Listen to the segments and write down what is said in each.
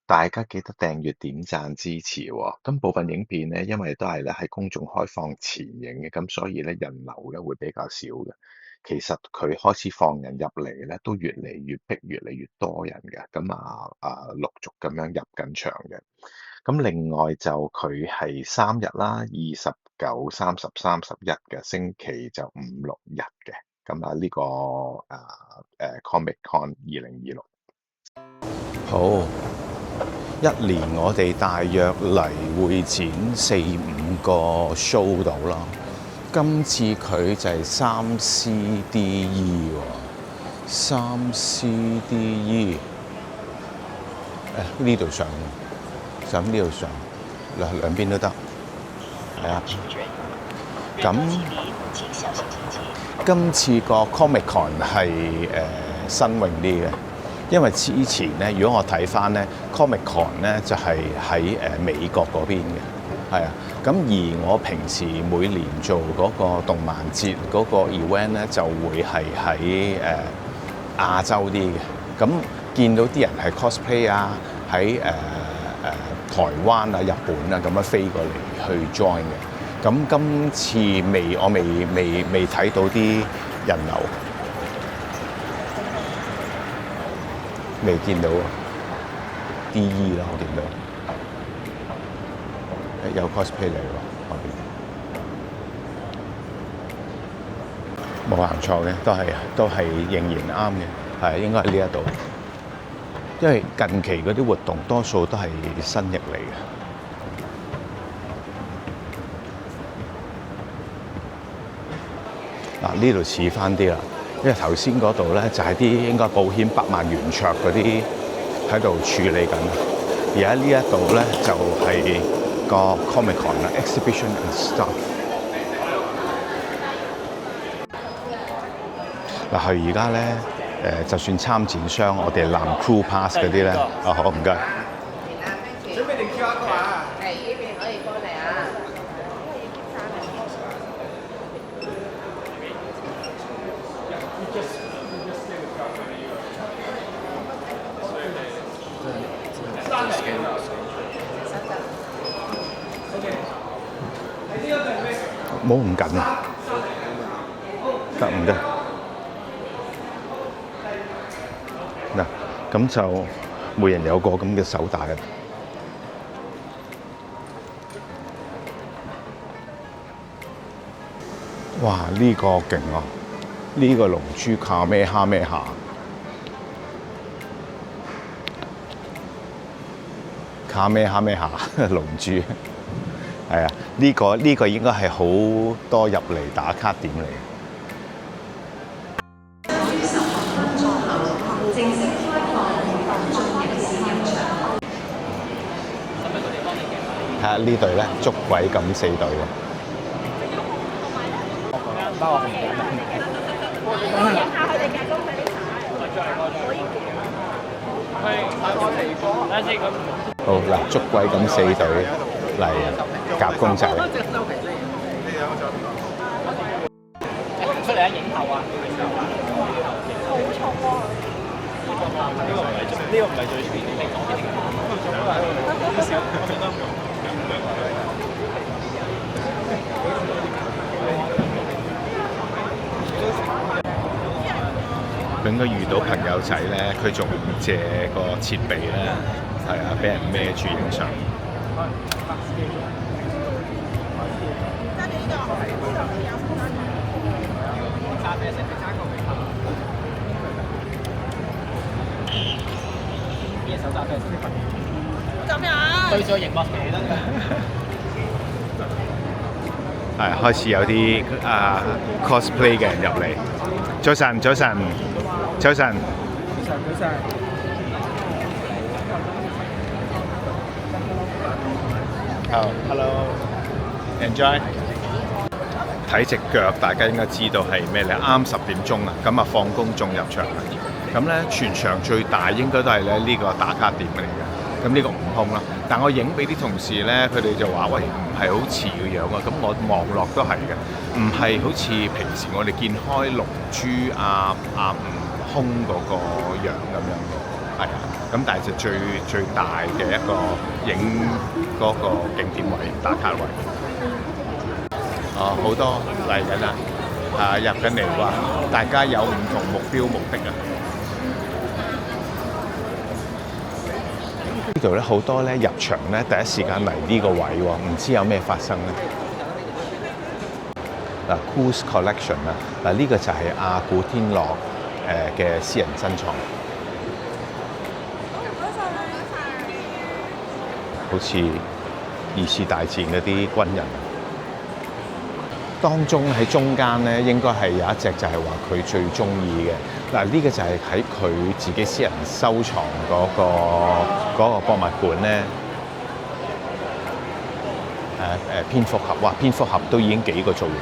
大家記得訂閱、點讚支持喎。咁部分影片咧，因為都係咧喺公眾開放前影嘅，咁所以咧人流咧會比較少嘅。其實佢開始放人入嚟咧，都越嚟越逼，越嚟越多人嘅。咁陸續咁樣入緊場嘅。咁另外就佢係3日啦，29、30、31嘅星期就5、6日嘅。咁呢個Comic Con 2026。好，一年我哋大約嚟會展4、5個 show 到啦。今次佢就係3CDE 喎，3CDE 呢度上呢度上兩邊都得，係啊。咁今次個 Comic Con 係新穎啲嘅。因為之前咧，如果我睇翻咧 Comic Con 咧，就係喺美國嗰邊嘅，係啊。咁而我平時每年做嗰個動漫節嗰個 event 咧，就會係喺亞洲啲嘅。咁見到啲人係 cosplay 啊，喺台灣啊、日本啊咁樣飛過嚟去 join 嘅。咁今次我未睇到啲人流。未見到啊 ，DE 啦，我見到有 cosplay 嚟喎，冇行錯嘅，都係仍然啱嘅，係應該喺呢一度，因為近期嗰啲活動多數都係新翼嚟嘅。嗱，呢度似翻啲啦。因為頭先嗰度咧就係啲應該保險百萬圓桌嗰啲喺度處理緊，而喺呢一度咧就係個 Comic Con 啦 ，exhibition and stuff。嗱，佢而家咧就算參展商，我哋攬 crew pass 嗰啲咧，好唔該。準備定 QR code 啊？係呢邊可以幫你啊。冇咁緊啊，得唔得？嗱，咁就每人有個咁嘅手帶啊。哇！呢個勁啊！呢個龍珠卡咩哈咩下，卡咩哈咩下龍珠，係啊！呢個應該係好多入嚟打卡點嚟。正式開放進入市入場。睇下呢隊咧，捉鬼敢4隊喎。包我唔影下佢哋嘅公仔啲可以好嗱，捉鬼咁4隊嚟夾公仔。出嚟啊！影後啊！好重喎！呢個唔係最全啲，你講佢應該遇到朋友仔咧，佢仲借個設備咧，係啊，俾人孭住影相。咁樣對住個熒幕企得。係開始有啲cosplay 嘅人入嚟。早晨，早晨，早晨。早晨。好 ，hello，enjoy。睇隻腳，大家應該知道係咩咧？啱10點鐘啊，咁啊放工仲入場啦。咁咧全場最大應該都係咧呢個打卡點嚟嘅。咁呢個悟空啦，但我影俾啲同事咧，佢哋就話：喂，唔係好似嘅樣啊！咁我望落都係嘅，唔係好似平時我哋見開龍珠悟空嗰個樣咁樣嘅，係啊。咁但係就最大嘅一個影嗰個景點位打卡位。好多嚟緊啦，入緊嚟話，大家有唔同目標目的啊！呢度咧好多咧入場咧第一時間嚟呢個位喎，唔知有咩發生咧？嗱 ，Cruise Collection 啊，嗱呢個就係阿古天樂嘅私人珍藏，好似二次大戰嗰啲軍人。當中喺中間咧，應該係有一隻就係話佢最中意嘅。嗱，呢個就係喺佢自己私人收藏嗰個博物館咧。蝙蝠俠，哇！蝙蝠俠都已經幾個造型。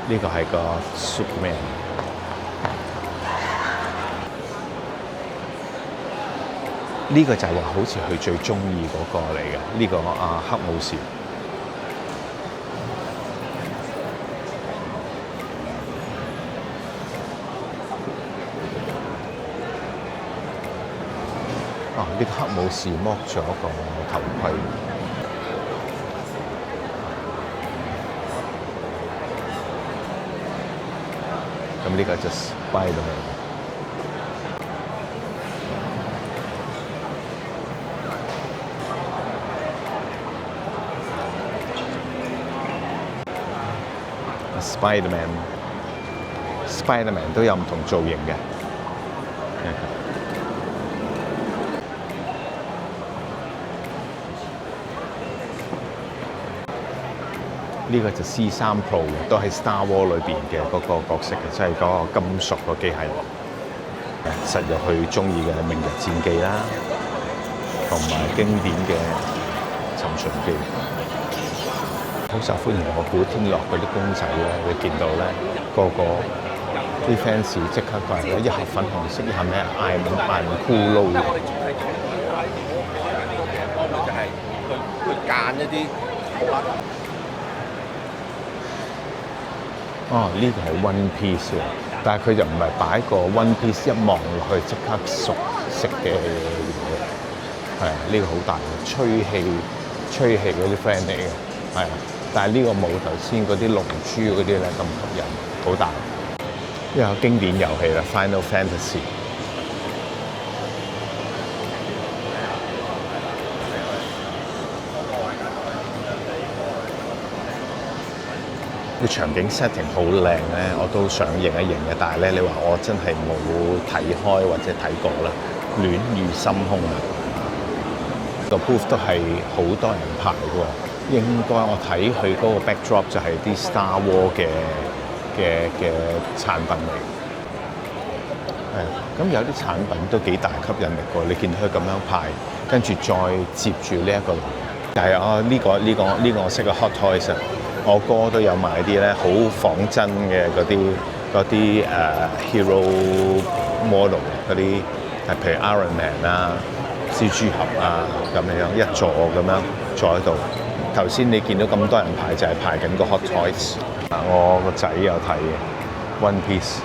呢個係個 Superman。呢個就係話好似佢最中意嗰個嚟嘅，呢個黑武士。呢個黑武士剝咗個頭盔。咁呢個就 Spider-Man。Spider-Man 都有唔同造型嘅。呢個就 C3 Pro 都係 Star Wars 裏邊嘅嗰個角色嘅，即係嗰個金屬個機械人。實入去中意嘅明日戰記啦，同埋經典嘅尋秦記。好受歡迎我古天樂嗰啲公仔咧，你見到咧個啲 fans 即刻過嚟咧，一盒粉紅色，一盒咩嗌酷撈嘅。就係佢揀一啲。呢個係 One Piece 喎，但係佢就唔係擺個 One Piece 一望落去即刻熟悉嘅嘢。係啊，呢個好大嘅吹氣嗰啲 friend 嚟嘅，係啊。但係呢個冇頭先嗰啲龍珠嗰啲咧咁吸引，好大。呢個經典遊戲啦 ，Final Fantasy。個場景 setting 好靚咧，我都想影一影嘅。但係咧，你話我真係冇睇開或者睇過啦，《戀與心空》啊，個 booth 都係好多人排嘅喎。應該我睇佢嗰個 backdrop 就係啲 Star Wars 嘅產品嚟。咁有啲產品都幾大吸引力喎。你見到佢咁樣排，跟住再接住呢一個，但係呢個我識嘅 Hot Toys 啊。我哥都有買啲咧，好仿真嘅嗰啲hero model 嗰啲，譬如 Iron Man 啊、蜘蛛俠啊咁樣一座咁樣坐喺度。頭先你見到咁多人排，就係排緊個 Hot Toys。我個仔有睇嘅 One Piece。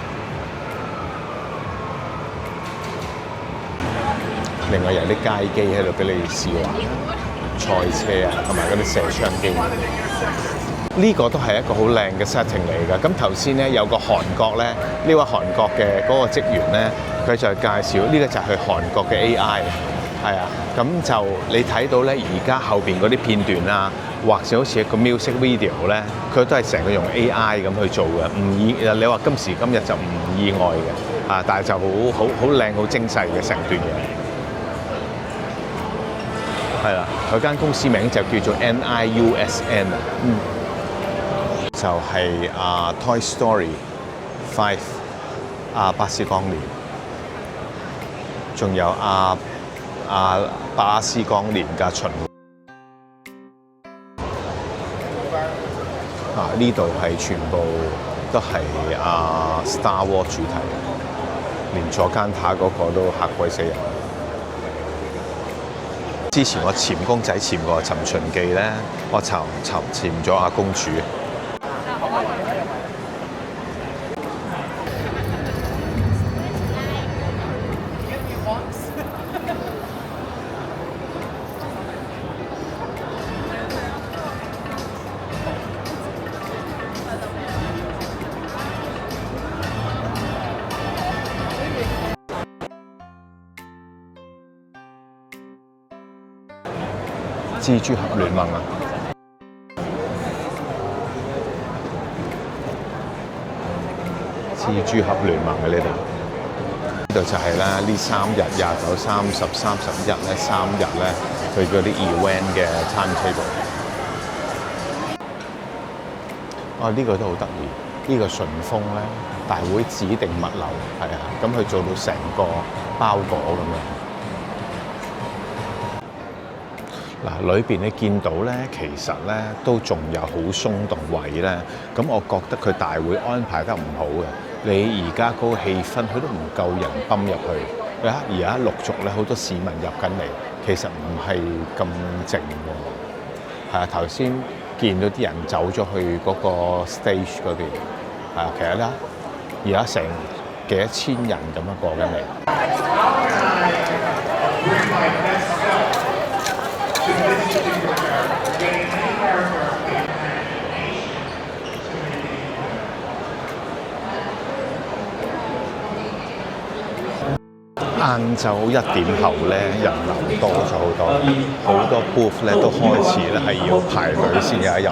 另外有啲街機喺度俾你試玩，賽車啊，同埋嗰啲射槍機。呢個都係一個好靚嘅 setting 嚟㗎。咁頭先咧有個韓國咧，呢位韓國嘅嗰個職員咧，佢就介紹呢個就係韓國嘅 AI，係啊。咁就你睇到咧，而家後邊嗰啲片段啊，或者好似一個 music video 咧，佢都係成個用 AI 咁去做嘅，你話今時今日就唔意外嘅啊，但係就好靚、好精細嘅成段嘢。係啦，佢間公司名就叫做 NIUSN 就係Toy Story 5巴斯光年，仲有巴斯光年嘅巡呢度係全部都係Star Wars 主題，連坐間塔嗰個都嚇鬼死人。之前我潛公仔潛過《尋秦記》咧，我潛咗公主。蜘蛛俠聯盟啊！蜘蛛俠聯盟嘅呢度就係啦，呢3日29、30、31咧3日咧，佢嗰啲 event 嘅 timetable。呢個都好得意，呢個順豐咧，大會指定物流係啊，咁佢做到成個包裹咁樣。嗱，裏邊你見到咧，其實咧都仲有好鬆動位咧。咁我覺得佢大會安排得唔好嘅。你而家嗰個氣氛，佢都唔夠人泵入去。而家陸續咧好多市民入緊嚟，其實唔係咁靜喎。係啊，頭先見到啲人走咗去嗰個 stage 嗰邊。係啊，其實咧而家成幾多千人咁樣過緊嚟。晏晝1點後咧，人流多咗好多，好多 booth 咧都開始咧係要排隊先有得入，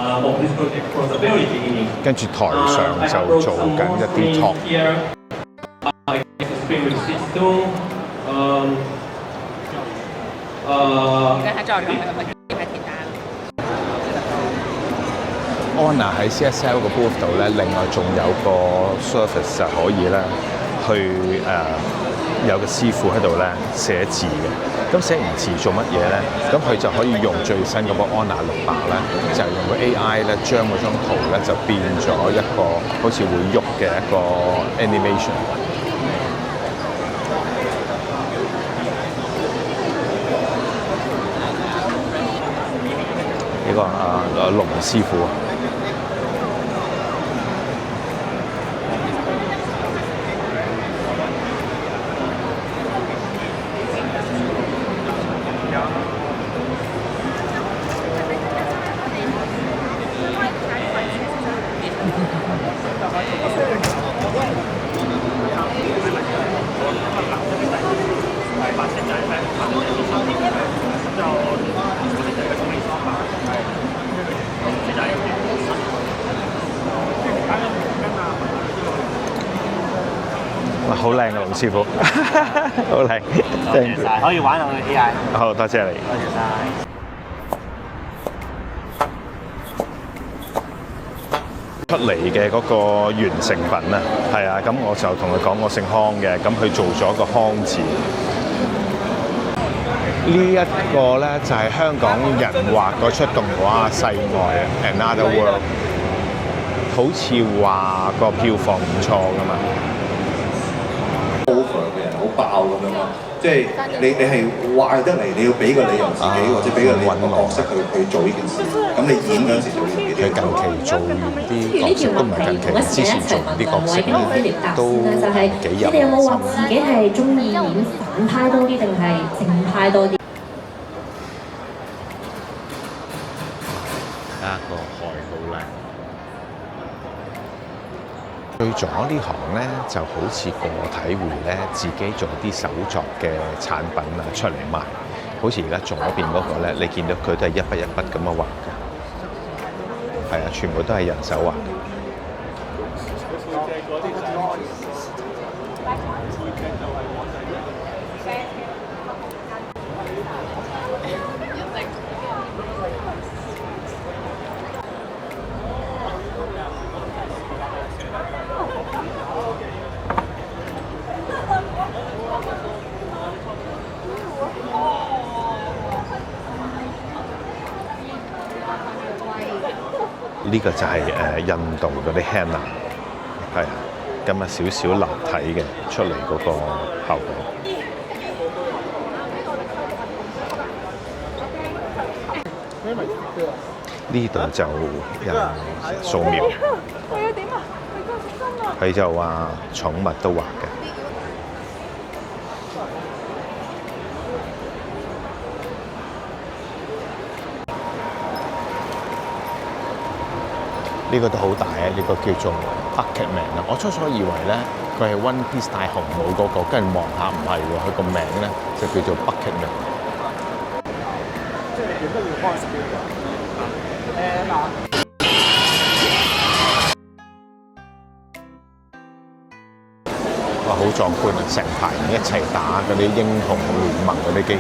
跟住台上就做緊一啲 talk。Anna 喺 CSL 個 booth 度咧，另外仲有個 service 就可以咧去有個師傅喺度咧寫字嘅。咁寫完字做乜嘢咧？咁佢就可以用最新嗰個 Anna 600咧，就係用個 AI 咧將嗰張圖咧就變咗一個好似會喐嘅一個 animation。呢個龍師傅啊！好靚嘅龍師傅，好靚，多謝晒，可以玩下佢 AI。好，多謝你。多謝晒。出嚟嘅嗰個完成品啊，係啊，咁我就同佢講我姓康嘅，咁佢做咗個康字。呢一個咧就係香港人畫嗰出動畫《世外 Another World》，好似話個票房唔錯噶嘛。over 嘅人好爆咁樣嘛，即係你係壞得嚟，你要俾個理由自己，或者俾個你個角色去做呢件事。咁你演嗰陣時就要幾佢近期做完啲角色都唔係近期，之前做啲角色都幾入。你哋有冇話自己係中意演反派多啲定係正派多啲？個海好靚。最咗呢行咧，就好似個體戶咧，自己做啲手作嘅產品啊出嚟賣。好似而家左邊嗰個咧，你見到佢都係一筆一筆咁樣畫嘅，係啊，全部都係人手畫嘅。呢個就係印度嗰啲 henna， 係啊，咁啊少少立體嘅出嚟嗰個效果。呢度就人素描，佢就話寵物都畫嘅。呢個都好大啊！呢個叫做 Bucket Man 啊！我初初以為咧佢係 One Piece 大紅帽嗰個，跟住望下唔係喎，佢個名咧就叫做 Bucket Man。哇！好壯觀啊！成排人一齊打嗰啲英雄聯盟嗰啲機。